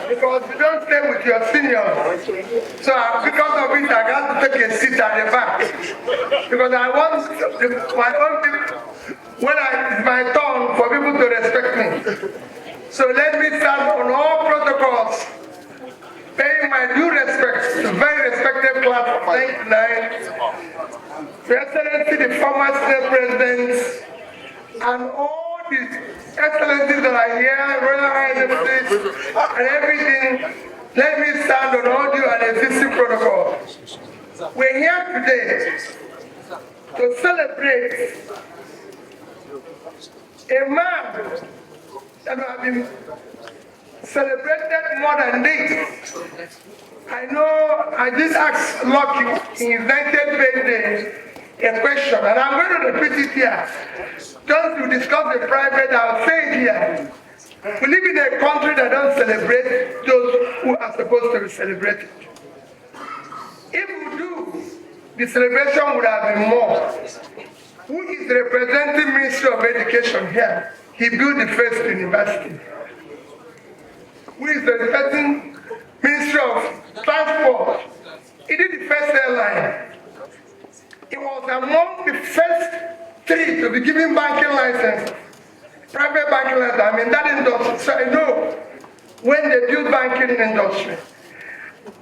because you don't stay with your seniors. So because of it, I got to take a seat at the back because I want my own people, when it's my turn for people to respect me. So let me stand on all protocols, paying my due respect to very respected class of 99, to Excellency the former Senate President, and all the excellencies that are here, Royal Highness, and everything. Let me stand on all due and existing protocol. We're here today to celebrate a man that has been celebrated more than this. I know I just asked Lucky in his 90th birthday a question, and I'm going to repeat it here. Just to discuss the private, I'll say it here. We live in a country that don't celebrate those who are supposed to be celebrated. If we do, the celebration would have been more. Who is representing Ministry of Education here? He built the first university. Who is representing Ministry of Transport? He did the first airline. It was among the first 3 to be given banking license, private banking license. I mean that industry. So I know when they built banking industry,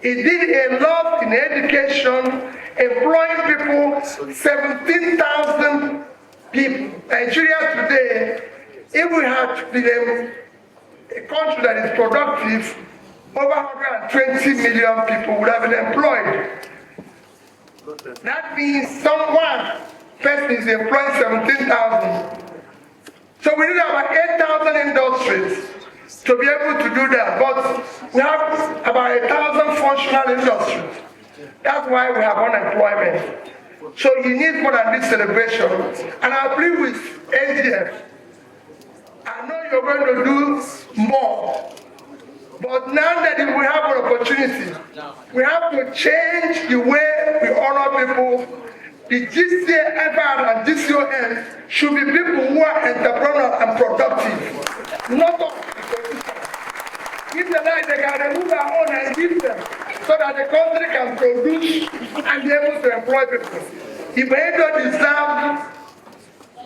he did a lot in education, employing people, 17,000 people. Nigeria today, if we had been a country that is productive, over 120 million people would have been employed. That means someone person is employing 17,000. So we need about 8,000 industries to be able to do that. But we have about 1,000 functional industries. That's why we have unemployment. So you need more than this celebration. And I plead with AGF. I know you're going to do more. But now that we have an opportunity, we have to change the way we honor people. The GCFR and GCON should be people who are entrepreneurial and productive, not all. If they like, they can remove their own and give them so that the country can produce and be able to employ people. If they don't deserve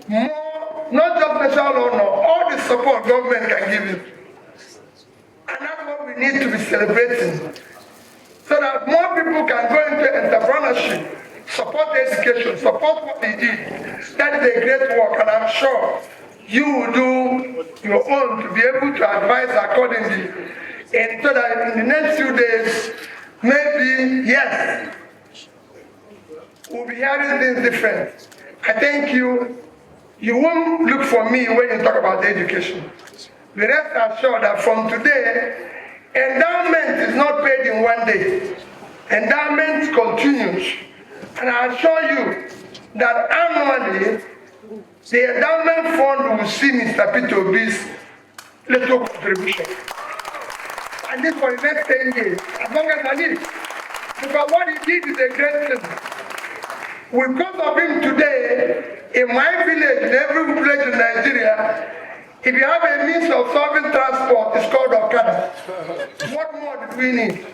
more, not just national honor, all the support government can give you. And that's what we need to be celebrating. So that more people can go into entrepreneurship, support education, support what they did. That is a great work, and I'm sure you will do your own to be able to advise accordingly. And so that in the next few days, maybe, yes, we'll be hearing things different. I thank you. You won't look for me when you talk about education. The rest assured that from today, endowment is not paid in one day. Endowment continues. And I assure you that annually, the endowment fund will see Mr. Peter Obi's little contribution. And this for the next 10 years, as long as I need. Because what he did is a great thing. Because of him today, in my village, in every village in Nigeria, if you have a means of solving transport, it's called Okada. What more do we need?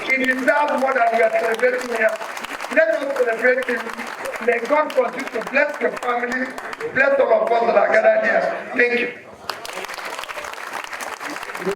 It deserves more than we are celebrating here. Let us celebrate him. May God continue to bless your family, bless all of us that are gathered here. Thank you.